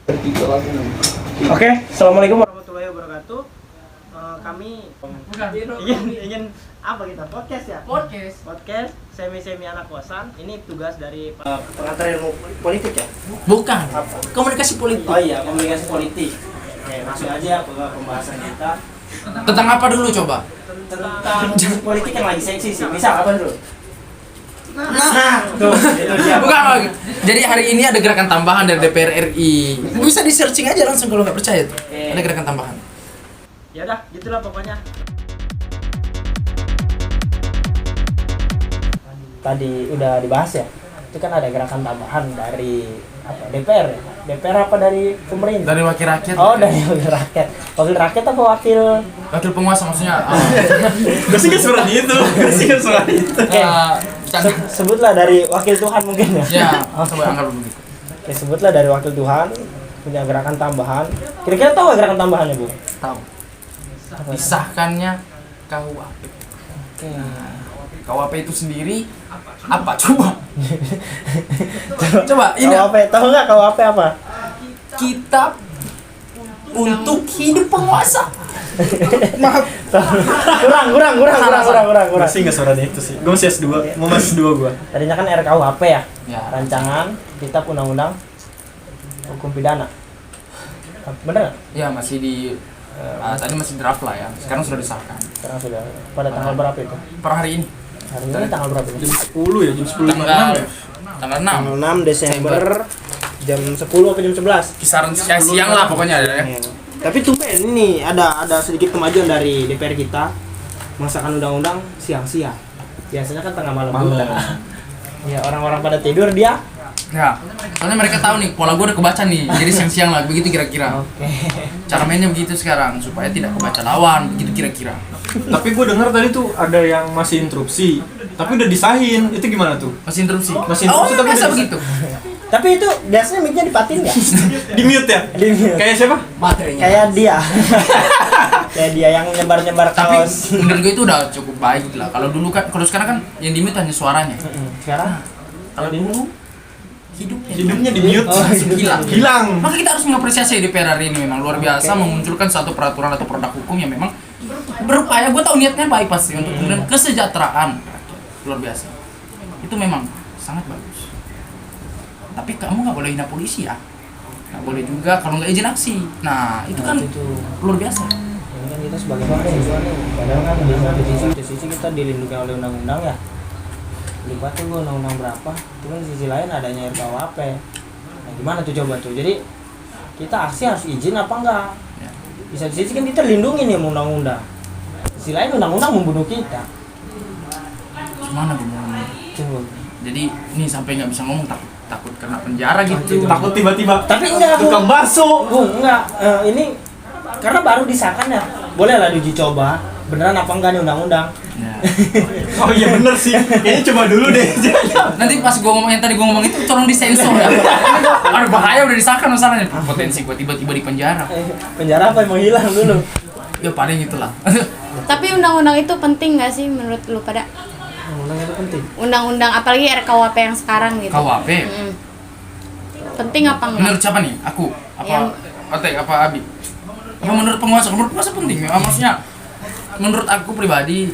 Oke, assalamualaikum warahmatullahi wabarakatuh. Kami ingin apa kita podcast ya? Podcast semi anak kosan. Ini tugas dari pengantar ilmu politik ya? Bukan. Komunikasi politik. Oh iya, komunikasi politik. Oke, langsung aja ke pembahasan kita. Tentang apa dulu coba? Tentang politik yang lagi seksi sih. Bisa apa dulu? Tuh, itu dia. Bukan. Jadi hari ini ada gerakan tambahan dari DPR RI. Bisa di searching aja langsung kalau nggak percaya tuh. Ada gerakan tambahan. Ya udah, gitulah pokoknya. Tadi udah dibahas ya. Itu kan ada gerakan tambahan dari apa? DPR ya? DPR apa dari pemerintah? Dari wakil rakyat. Oh, dari wakil rakyat. Wakil rakyat apa wakil penguasa maksudnya. Gue sih seperti itu. sebutlah dari wakil Tuhan mungkin ya. Ya, coba anggap begitu. Oke, sebutlah dari wakil Tuhan punya gerakan tambahan. Kira-kira tahu nggak gerakan tambahannya, Bu? Tahu. Disahkannya KUHP. Oke. KUHP itu sendiri apa coba? Coba ini KUHP, tahu nggak KUHP apa? kitab untuk hidup penguasa. Maaf. Kurang. Masih nggak suaranya itu sih. Gue masih S2. Mau masih S2 gue. Tadinya kan RKUHP ya. Ya. Rancangan Kitab Undang-Undang Hukum Pidana. Bener nggak? Ya masih di tadi masih draft lah ya. Sekarang sudah disahkan. Sekarang sudah. Pada tanggal berapa itu? Per hari ini. Hari ini tanggal berapa itu? Jam 10 ya, jam 10.56 ya. Tanggal 6. Tanggal 6 Desember jam 10 atau jam 11? Kisaran siang lah pokoknya ya. Ya. Tapi tumben ini ada sedikit kemajuan dari DPR kita mengesahkan undang-undang siang-siang. Biasanya kan tengah malam. Ya, orang-orang pada tidur dia. Ya. Soalnya mereka tahu nih pola gue udah kebaca nih. Jadi siang-siang lah begitu kira-kira. Oke. Cara mainnya begitu sekarang supaya tidak kebaca lawan begitu kira-kira. Tapi gue dengar tadi tuh ada yang masih interupsi. Tapi udah disahin. Itu gimana tuh? Masih interupsi. Masih Oh, interupsi tapi biasa udah begitu. Tapi itu biasanya mic-nya dipatin nggak? Di mute ya? Di mute. Kayak siapa? Materinya. Kayak dia. Kayak dia yang nyebar-nyebar Tapi kaos. menurut gue itu udah cukup baik lah. Kalau dulu kan, kalau sekarang kan yang di mute hanya suaranya. Sekarang Kalau dulu hidupnya Hidupnya di mute. langsung hilang. Hilang. Maka kita harus mengapresiasi DPR hari ini memang luar biasa memunculkan satu peraturan atau produk hukum yang memang berupaya. Gue tahu niatnya baik pasti untuk kemudian kesejahteraan luar biasa. Itu memang sangat bagus. Tapi kamu nggak boleh hina polisi ya. Nggak boleh juga kalau nggak izin aksi. Nah itu kan luar biasa. ini kan kita sebagai mahasiswa nih, padahal kan di sisi kita dilindungi oleh undang-undang ya. Libat tuh undang-undang berapa? Itu kan di sisi lain adanya RKUHP. Nah, gimana tuh coba tuh? Jadi kita aksi harus izin apa enggak? Ya. Bisa di sisi kan kita lindungi nih sama undang-undang. Di sisi lain undang-undang membunuh kita. Gimana gimana? Coba. Jadi ini sampai nggak bisa ngomong takut kena penjara gitu. Takut tiba-tiba. Tapi enggak, tukang bakso. enggak. Ini karena baru disahkan ya. Boleh lah diuji coba. Beneran apa enggak nih undang-undang? Ya. Oh iya bener sih. Kayaknya coba dulu deh. Nanti pas gua ngomong yang tadi gua ngomong itu tolong disensor ya. Aduh bahaya udah disahkan masalahnya. Potensi gua tiba-tiba di penjara. Penjara apa emang hilang dulu? Ya paling itulah. Tapi undang-undang itu penting nggak sih menurut lu pada? Undang itu penting. Undang-undang apalagi RKUHP yang sekarang gitu. KUHP. Mm-mm. Penting apa enggak? Menurut siapa nih? Aku? Apa? Yang- Otek? Apa Abi? Apa menurut penguasa? Menurut penguasa penting. Maksudnya menurut aku pribadi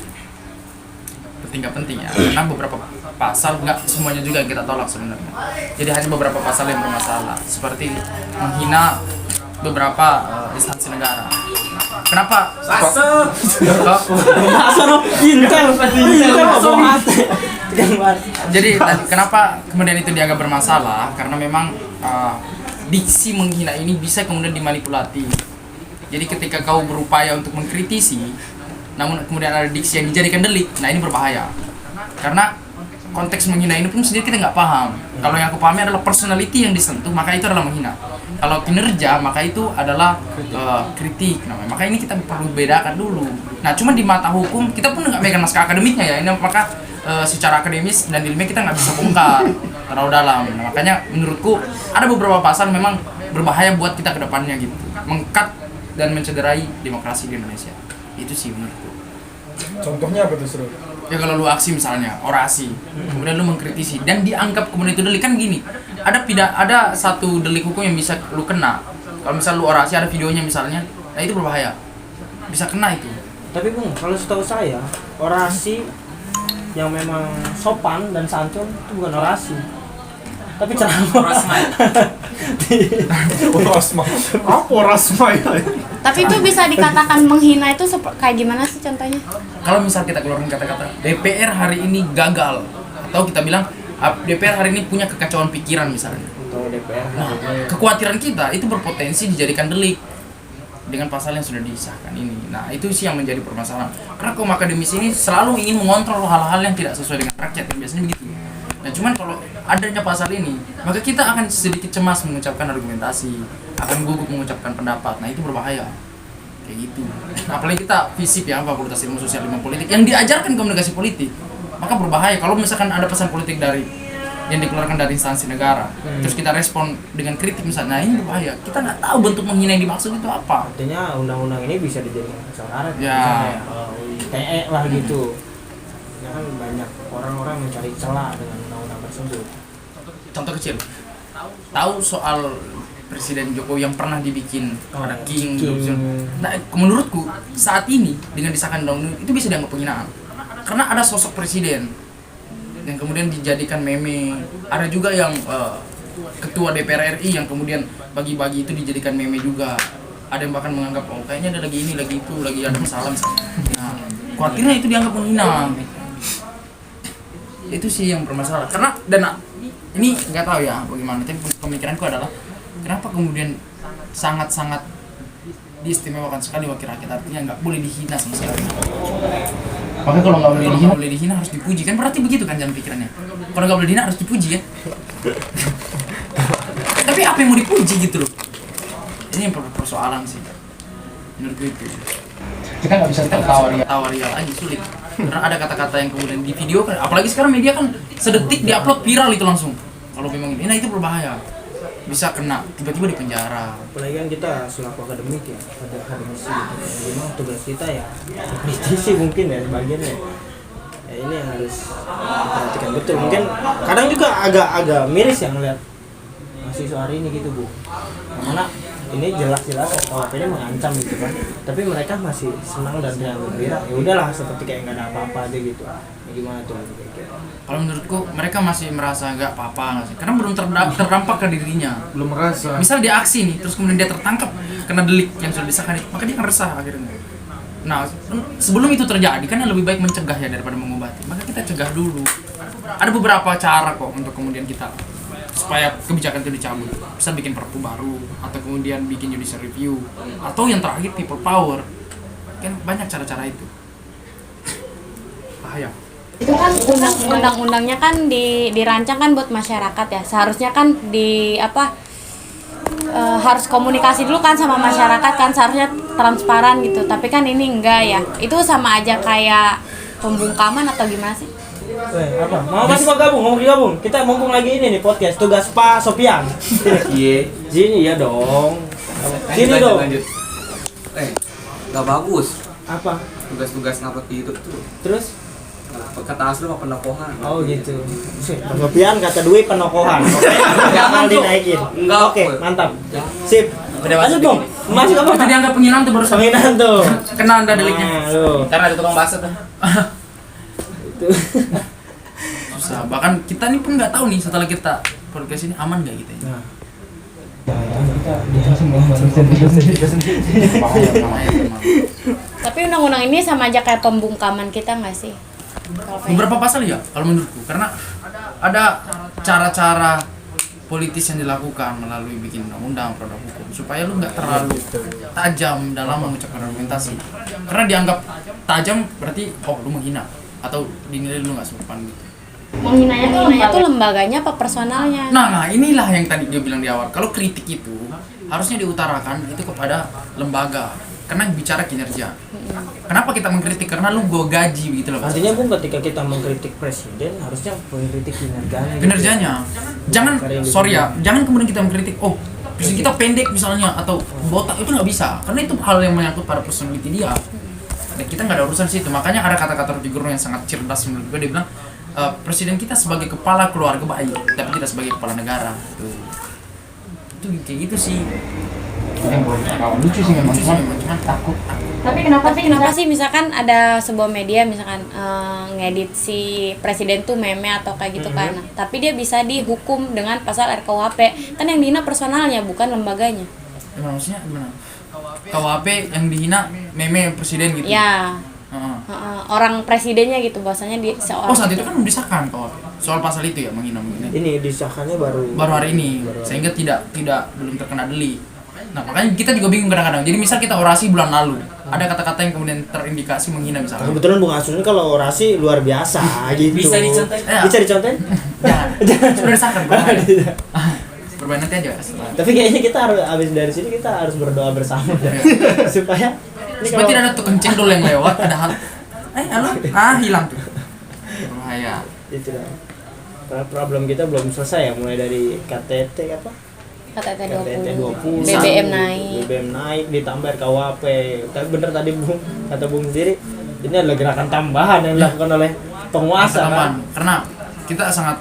penting nggak penting ya. Karena beberapa pasal nggak semuanya juga yang kita tolak sebenarnya. Jadi hanya beberapa pasal yang bermasalah. Seperti menghina beberapa instansi negara. Kenapa? Jadi kenapa kemudian itu dianggap bermasalah? Karena memang diksi menghina ini bisa kemudian dimanipulasi. Jadi ketika kau berupaya untuk mengkritisi, namun kemudian ada diksi yang dijadikan delik, nah ini berbahaya. Karena konteks menghina ini pun sendiri kita nggak paham. Kalau yang aku pahami adalah personality yang disentuh, maka itu adalah menghina. Kalau kinerja, maka itu adalah kritik namanya. Maka ini kita perlu bedakan dulu. Nah, cuma di mata hukum kita pun nggak megang naskah akademiknya ya. Ini maka secara akademis dan ilmiah kita nggak bisa bongkar terlalu dalam. Nah, makanya menurutku ada beberapa pasal memang berbahaya buat kita ke depannya gitu. Mengkat dan mencederai demokrasi di Indonesia. Itu sih menurutku. Contohnya apa tuh, Seru? ya kalau lu aksi misalnya orasi, kemudian lu mengkritisi dan dianggap kemudian itu delik, kan gini, ada satu delik hukum yang bisa lu kena kalau misal lu orasi, ada videonya misalnya, nah itu berbahaya, bisa kena itu. Tapi Bung, kalau setahu saya orasi yang memang sopan dan santun itu bukan orasi, tapi ceramah. Orasma. Apa orasma ya? Tapi itu bisa dikatakan menghina itu kayak gimana sih contohnya? Kalau misal kita keluarin kata-kata DPR hari ini gagal, atau kita bilang DPR hari ini punya kekacauan pikiran misalnya, Untuk DPR. nah, kekhawatiran kita itu berpotensi dijadikan delik dengan pasal yang sudah disahkan ini. Nah itu sih yang menjadi permasalahan, karena kaum akademisi ini selalu ingin mengontrol hal-hal yang tidak sesuai dengan rakyat, yang biasanya begitu. Nah cuman kalau adanya pasal ini, maka kita akan sedikit cemas mengucapkan argumentasi, akan gugup mengucapkan pendapat. Nah itu berbahaya kayak gitu. Nah, apalagi kita FISIP ya, Fakultas Ilmu Sosial Ilmu Politik, yang diajarkan komunikasi politik, maka berbahaya kalau misalkan ada pesan politik yang dikeluarkan dari instansi negara, terus kita respon dengan kritik misalnya, nah ini berbahaya. Kita nggak tahu bentuk menghina yang dimaksud itu apa. Artinya undang-undang ini bisa dijadikan pasal karet, Ya. TE lah gitu. Ya kan banyak orang-orang mencari celah dengan undang-undang tersebut. Contoh kecil, tahu soal Presiden Jokowi yang pernah dibikin ada King. Nah, menurutku saat ini dengan disahkan undang-undang itu bisa dianggap penghinaan, karena ada sosok presiden yang kemudian dijadikan meme. Ada juga yang ketua DPR RI yang kemudian bagi-bagi itu dijadikan meme juga. Ada yang bahkan menganggap oh kayaknya ada lagi ini, lagi itu, lagi ada masalah. Nah, khawatirnya itu dianggap menghina. Itu sih yang bermasalah. Karena ini nggak tahu ya bagaimana, tapi pemikiranku adalah kenapa kemudian sangat-sangat diistimewakan sekali wakil rakyat, artinya nggak boleh dihina sama sekali. Makanya kalau nggak boleh dihina harus dipuji, kan berarti begitu kan jalan pikirannya. Kalau nggak boleh dihina harus dipuji kan. Tapi apa yang mau dipuji gitu loh? Ini yang persoalan sih menurutku itu. Kita nggak bisa tawa real aja, sulit. Karena ada kata-kata yang kemudian di video kan, apalagi sekarang media kan sedetik diupload viral itu langsung. Kalau memang ini, nah itu berbahaya, bisa kena tiba-tiba di penjara. Apalagi kan kita selaku akademik ya, pada akademisi gitu. Memang tugas kita ya kritisi mungkin ya sebagian ya. Ya ini yang harus diperhatikan betul. Mungkin kadang juga agak miris ya ngeliat mahasiswa hari ini gitu Bu. Karena ini jelas-jelas KUHP ini mengancam gitu kan. Tapi mereka masih senang dan riang gembira. Ya udahlah seperti kayak nggak ada apa-apa aja gitu. Ya gimana tuh? Kalau menurutku mereka masih merasa nggak apa-apa nggak sih, karena belum terdampak ke dirinya. Belum merasa. Misal dia aksi nih, terus kemudian dia tertangkap kena delik yang sudah disahkan, maka dia akan resah akhirnya. Nah, sebelum itu terjadi kan yang lebih baik mencegah ya daripada mengobati. Maka kita cegah dulu. Ada beberapa cara kok untuk kemudian kita supaya kebijakan itu dicabut. Bisa bikin perpu baru, atau kemudian bikin judicial review, atau yang terakhir people power. Kan banyak cara-cara itu. Bahaya. Itu kan undang-undangnya kan dirancang kan buat masyarakat ya. Seharusnya kan harus komunikasi dulu kan sama masyarakat kan, seharusnya transparan gitu. Tapi kan ini enggak ya. Itu sama aja kayak pembungkaman atau gimana sih? Apa? Mau gabung? Kita mumpung lagi ini nih podcast tugas Pak Sopian. Iya. Sini ya dong. Sini dong. Lanjut. Gak bagus. Apa? Tugas-tugas ngupload di YouTube tuh. Terus? Kata asli mah penokohan. Oh gitu. Pak Sopian kata Dwi penokohan. Jangan dinaikin. Enggak. Oke, mantap. Sip. Udah Lanjut dong. Masuk apa? Itu dianggap penghinaan tuh baru Penghinaan tuh. kena anda deliknya. Nah, lu. Karena ada tukang bakso tuh. Itu. Susah. Bahkan kita nih pun nggak tahu nih setelah kita podcast ini aman nggak kita ini. Nah. Tapi undang-undang ini sama aja kayak pembungkaman kita nggak sih? Beberapa pasal ya kalau menurutku, karena ada cara-cara politis yang dilakukan melalui bikin undang-undang, produk hukum, supaya lu nggak terlalu tajam dalam mengucapkan argumentasi. Karena dianggap tajam berarti oh lu menghina atau dinilai lu nggak sopan gitu. Menghinanya tuh lembaganya apa personalnya? Nah inilah yang tadi dia bilang di awal. Kalau kritik itu harusnya diutarakan itu kepada lembaga, karena bicara kinerja. Kenapa kita mengkritik? Karena lu gue gaji gitu loh. Artinya Bung, ketika kita mengkritik presiden harusnya mengkritik kinerjanya. Kinerjanya. Jangan jangan kemudian kita mengkritik oh presiden kita pendek misalnya atau botak, itu nggak bisa. Karena itu hal yang menyangkut pada personality dia. Dan kita nggak ada urusan situ. Makanya ada kata-kata Rocky Gerung yang sangat cerdas menurut gue. Dia bilang presiden kita sebagai kepala keluarga baik, tapi tidak sebagai kepala negara. Itu kayak gitu sih. Lucu sih memang, cuman takut. Tapi kenapa sih misalkan ada sebuah media misalkan ngedit si presiden tuh meme atau kayak gitu kan, tapi dia bisa dihukum dengan pasal RKUHP, kan yang dihina personalnya bukan lembaganya. Maksudnya gimana? KUHP yang dihina meme presiden gitu. Ya. Orang presidennya gitu bahasanya di seorang. Saat itu kan belum disahkan KUHP soal pasal itu ya, menghina. Ini disahkannya baru hari ini, sehingga tidak belum terkena delik. Nah makanya kita juga bingung kadang-kadang. Jadi misal kita orasi bulan lalu, ada kata-kata yang kemudian terindikasi menghina misalnya. Kebetulan Bung Asun ini kalau orasi luar biasa gitu. Bisa dicontohin? Bisa dicontohin? Jangan. Sudah disahkan. Bermain nanti aja. Tapi kayaknya kita harus habis dari sini kita harus berdoa bersama supaya tidak ada tukang cendol yang lewat, ada hal hilang tuh. Bahaya. Itu lah. Karena problem kita belum selesai ya, mulai dari KTT apa? KTT 20, BBM naik. BBM naik ditambah RKUHP. Tapi bener tadi Bung kata Bung sendiri, ini adalah gerakan tambahan yang dilakukan oleh penguasa kan? Karena kita sangat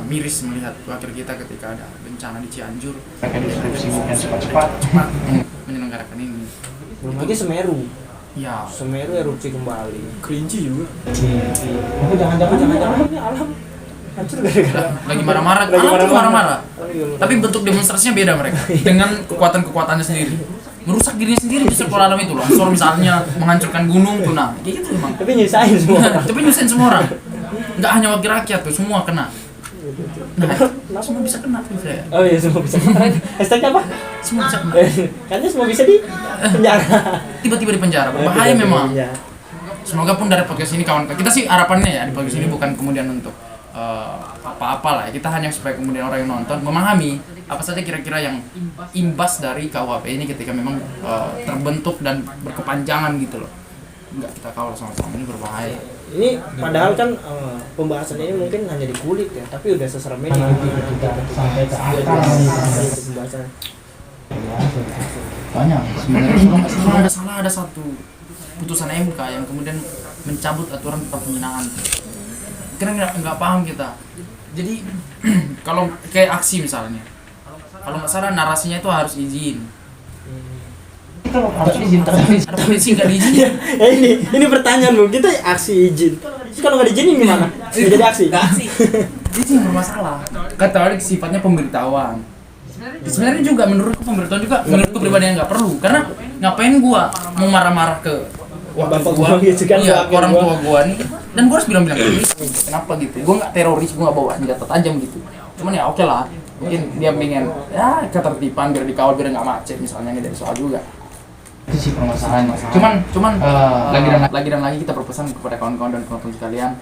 miris melihat wakil kita ketika ada bencana di Cianjur. Akan diskusi mungkin cepat menyelenggarakan ini. Belum lagi Semeru. Ya. Semeru erupsi kembali. Kerinci juga. Oh, jangan ini alam. Hancur gara-gara Lagi marah-marah. Marah-marah. Tapi bentuk demonstrasinya beda mereka. Dengan kekuatan-kekuatannya sendiri. Merusak dirinya sendiri justru kalau alam itu loh. Soal misalnya menghancurkan gunung tuh nah, kayak gitu memang. Tapi nyusahin semua orang. Tapi nyusahin semua orang. Enggak hanya wakil rakyat tuh, semua kena. Nah, semua bisa kena tuh saya. Oh iya, semua bisa kena. Hashtagnya apa? Semua bisa kena. Karena semua bisa di penjara. Tiba-tiba di penjara, berbahaya memang. Semoga pun dari podcast ini kawan kita sih harapannya ya di podcast ini bukan kemudian untuk apa-apa lah. Kita hanya supaya kemudian orang yang nonton memahami apa saja kira-kira yang imbas dari KUHP ini ketika memang terbentuk dan berkepanjangan gitu loh. Enggak kita kawal sama-sama, ini berbahaya. Ini padahal kan pembahasan ini mungkin hanya di kulit ya, tapi udah seserem ini kita sampai ke akar pembahasan. Banyak sebenarnya ada satu putusan MK yang kemudian mencabut aturan tentang penghinaan. Karena nggak paham kita. Jadi kalau kayak aksi misalnya, kalau nggak salah narasinya itu harus izin. Harus izin terus. Ada polisi nggak diizinin. Ya ini pertanyaan Bu, kita aksi izin. Terus kalau nggak diizinin gimana? Nggak jadi aksi. Itu yang bermasalah. Kata Alex sifatnya pemberitahuan. Sebenarnya juga menurutku pemberitahuan juga menurutku pribadi yang nggak perlu. Karena ngapain gua mau marah-marah ke bapak gua gitu kan, iya, orang tua gua nih. Dan gua harus bilang-bilang kenapa gitu. Gua nggak teroris, gua nggak bawa senjata tajam gitu. Cuman ya oke lah. Mungkin dia pengen ya ketertiban biar dikawal biar nggak macet misalnya, nggak jadi soal juga. Itu sih permasalahan. Cuman lagi dan lagi kita berpesan kepada kawan-kawan dan kawan-kawan sekalian,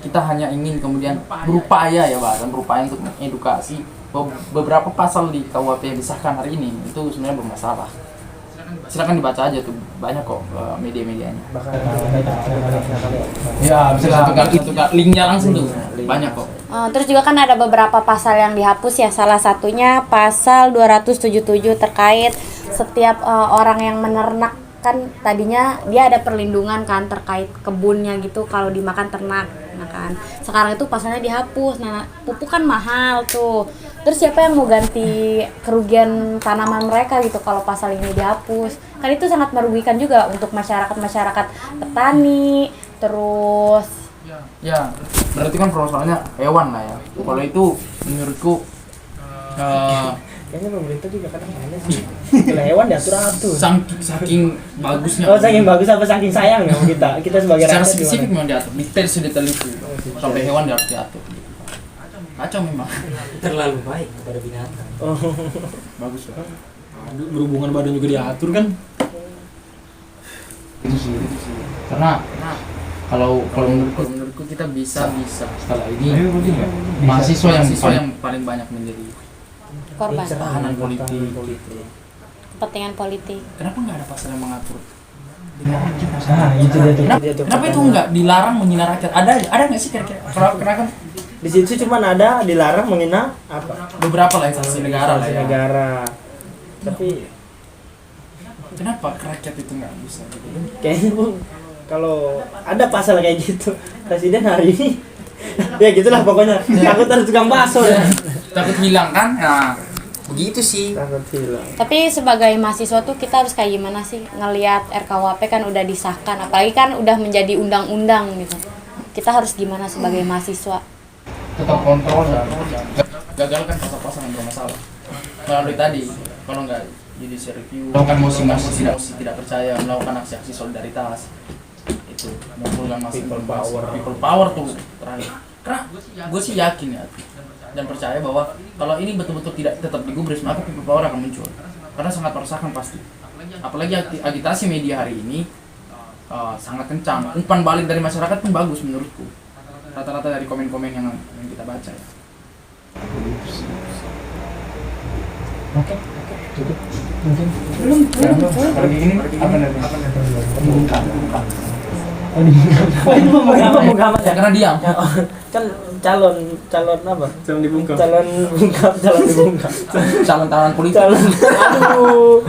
kita hanya ingin kemudian berupaya ya bahkan berupaya untuk mengedukasi bahwa beberapa pasal di KUHP yang disahkan hari ini itu sebenarnya bermasalah. Silakan dibaca aja tuh, banyak kok media-medianya. Ya bisa satu linknya langsung tuh, banyak kok. Terus juga kan ada beberapa pasal yang dihapus ya, salah satunya pasal 277 terkait setiap orang yang menernak, kan tadinya dia ada perlindungan kan terkait kebunnya gitu kalau dimakan ternak. Nah kan sekarang itu pasalnya dihapus. Nah pupuk kan mahal tuh, terus siapa yang mau ganti kerugian tanaman mereka gitu kalau pasal ini dihapus? Kan itu sangat merugikan juga untuk masyarakat petani. Terus ya berarti kan persoalannya hewan lah ya. Kalau itu menurutku kayaknya pemerintah juga kadang aneh sih. Kalau hewan diatur-atur. Saking bagusnya. Oh, saking bagus apa saking sayang ya kita sebagai secara rakyat spesifik gimana? memang diatur, detail itu. Sampai hewan harus diatur. Kacau memang. Terlalu baik kepada binatang. Oh. Bagus lah. Berhubungan badan juga diatur kan? Itu sih. Karena kalau menurutku kita bisa setelah ini mahasiswa yang paling banyak menjadi korban tahanan politik. kepentingan politik. Kenapa nggak ada pasal yang mengatur? Nah, itu dia tuh. Kenapa itu nggak dilarang menghina rakyat? Ada nggak sih kira-kira? Karena kan Di situ cuma ada dilarang menghina apa? beberapa lah instansi negara lah ya. Negara. Tapi Kenapa rakyat itu nggak bisa gitu? Kayaknya Bung, kalau ada pasal kayak gitu presiden hari ini ya gitulah pokoknya, takut ada tukang bakso ya. Takut hilang kan? Nah, begitu sih. Takut hilang. Tapi sebagai mahasiswa tuh kita harus kayak gimana sih ngelihat RKUHP kan udah disahkan, apalagi kan udah menjadi undang-undang gitu. Kita harus gimana sebagai mahasiswa? Tetap kontrol dan gagalkan pasal-pasal yang bermasalah. Melalui tadi, kalau nggak judicial review, melakukan mosi-mosi tidak percaya, melakukan aksi-aksi solidaritas, itu mengumpulkan massa people power tuh terakhir. Karena gue sih yakin ya dan percaya bahwa kalau ini betul-betul tidak tetap digubris, maka people power akan muncul karena sangat meresahkan pasti. Apalagi agitasi media hari ini sangat kencang, umpan balik dari masyarakat pun bagus menurutku, rata-rata dari komen-komen yang kita baca ya. Oke, cukup. Mungkin belum. Lagi ini apa nanti? Buka. Oh, ini pembukaan ya? Karena diam. Kan calon apa? Jangan dibungkam. Calon dibungkam. Calon politik. Aduh.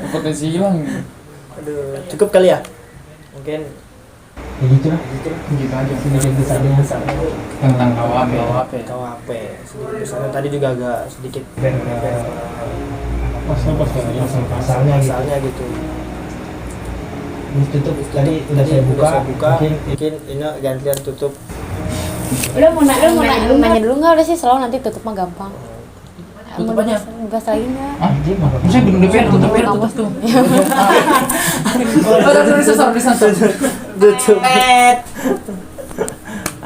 Potensi hilang. Aduh, cukup kali ya? Mungkin ya gitu lah. Gitu aja sedikit besarnya tentang KUHP. KUHP. Sedikit besarnya tadi juga agak sedikit pasalnya gitu. Ini tutup tadi udah saya buka. Mungkin ini gantian tutup. Udah mau nanya dulu nggak? Udah sih selalu nanti tutup mah gampang. Tutup aja. Buka lagi nggak? Anjir, Saya belum DPR tutup tuh. Tutup.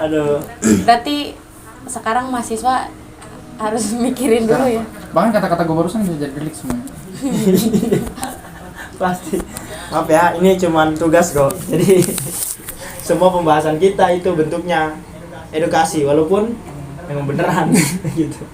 Aduh. Berarti sekarang mahasiswa harus mikirin dulu ya. Bahkan kata-kata gue barusan bisa jadi delik semuanya. Pasti. Maaf ya, ini cuman tugas kok. Jadi semua pembahasan kita itu bentuknya edukasi walaupun memang beneran gitu.